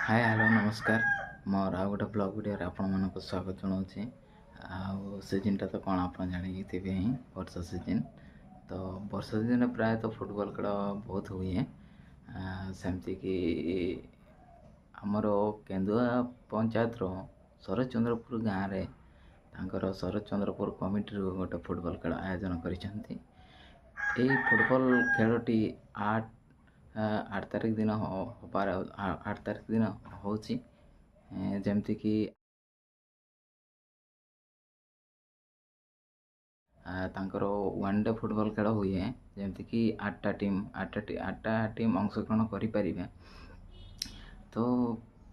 Hi hello नमस्कार मोर आ गोटे blog video आपण मानक स्वागत जनाऊँगी। सीजनटा तो कौन आप जानी ही वर्षा सीजन। तो वर्षा सीजन प्राय तो फुटबॉल खेल बहुत हुए सेमती कि आमर केन्दुआ पंचायत शरद चंद्रपुर गाँव में शरद चंद्रपुर कमिटी गोटे फुटबॉल खेल आयोजन कर फुटबॉल खेलटी 8 तारिख दिन होबार 8 तारिख दिन होची जमती कि तांकर वन डे फुटबॉल खेल हुए जमती कि 8टा टीम अंशग्रहण करें। तो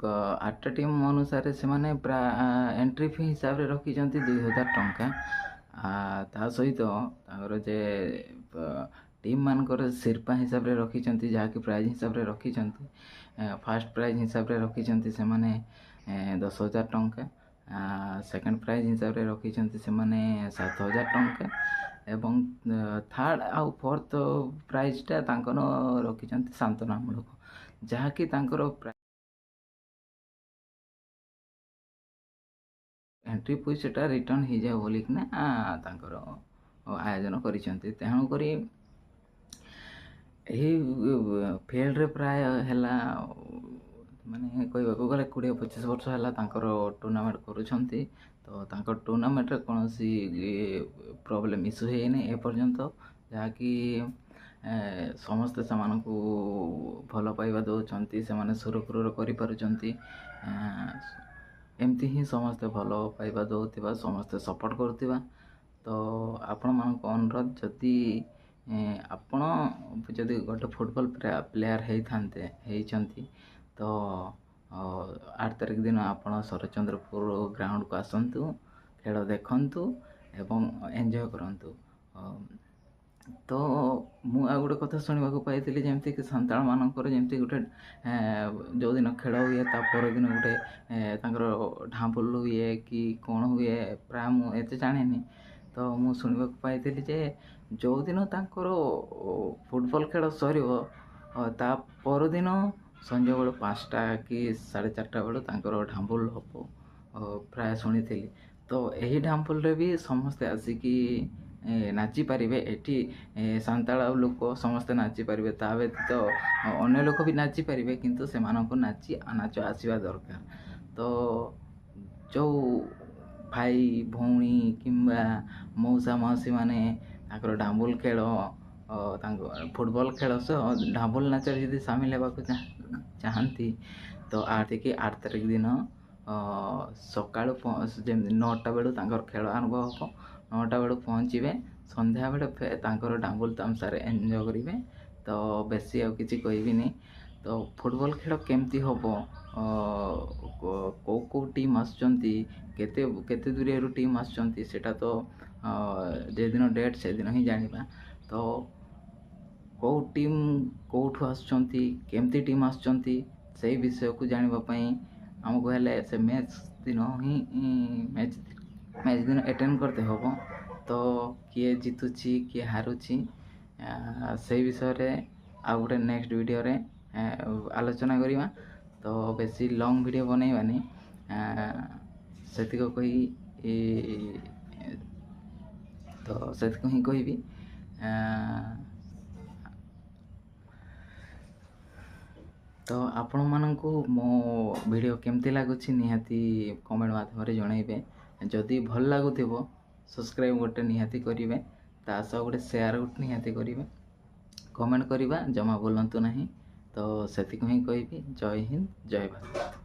8टा टीम अनुसार से माने एंट्री फी हिसाब से रखी 2000 टंका। ता सहित जे टीम मानकर सिरपा हिसाब से रखी जहाँकि प्राइज हिसाब से रखी फास्ट प्राइज हिसाब से रखी से 10,000 टंका। सेकंड प्राइज हिसाब से रखी से 7,000 टंका एवं थर्ड आउ फोर्थ प्राइजटा रखी सांत्वनामूलक जहाँकि एंट्री पैसा रिटर्न हो जाए बोलिकिना आयोजन करिसेंती। तेणुक फील्ड रे प्राय हैला माने कहवा गले 20-25 वर्ष है टूर्नामेंट करुँच। तो टूर्नामेंट कौन सी प्रॉब्लम इश्यू है एपर्यंत जहाँकि समस्ते से भल पाइबा दौरान से सुरखुर करें एमती ही समस्ते भल पाइबा दौरा समस्ते सपोर्ट करुवा। तो आपण मान अनुरोध जदि आपण जदि गोटे फुटबॉल प्लेयर होती तो 8 तारिख दिन आपण शरदचंद्रपुर ग्राउंड को आसतु खेल देखु एवं एंजॉय करंतु। तो मु आ गोटे कथा शुणा पाई जमती कि सांताल मानकर जमती गोटे जो दिन खेल हुए ता पर दिन गोटे ढांपुल हुए कि कौन हुए प्राय मुझे जानी। तो मु शुणा पाई जे जो दिन फुटबॉल खेल सर ता पर दिन संजय बेलू 5टा कि 4:30 बेलू ढांपुल हम प्राय शुणी। तो यही ढांपुल भी समस्ते आसिकी नाची पारे ये सांताल लोक समस्ते नाची पारे ता व्यतीत अन्य लोक भी नाची पारे किंतु से नाच आसवा दरकार। तो जो भाई भौणी किंबा मौसा मौसी माने ढांबुल खेल फुटबॉल खेल सह ढांबुल नाच यदि सामिल होगा चाहती तो 8 तारिख दिन सका 9टा बेलू खेल आरंभ हम 9टा बेलू पहुँचे संध्या बेले ढांबुल तामसार एंजॉय करेंगे। तो बेसी आउ किसी कहबी। तो फुटबॉल खेल केमती हम कौ टीम आसुचंती केते दूर टीम आसुचंती सेटा तो जे दिन डेट से दिन ही जानिबा। तो कौ टीम कौठू आसुचंती केमती टीम आसुचंती से विषय को जानिबा पई हमको हेले से मैच दिन ही मैच दिन अटेंड करते हम। तो किए जीतुची किए हारुची से विषय रे आ गोटे नेक्स्ट वीडियो रे आलोचना करिबा। तो बेसी लॉन्ग वीडियो बनैबानी सेतिको कही तो सेतिको ही कहबी। तो आपण मानक मो वीडियो केमती लगुच निहाती कमेंट माध्यम जनइबे। जदि भल लगुथिबो सब्सक्राइब गोटे निहाती करेंगे ता सह गोटे शेयर गोटे निहाती करेंगे कमेंट करवा जमा बोलतु नहीं। तो सेतिको ही कहबी। जय हिंद जय भारत।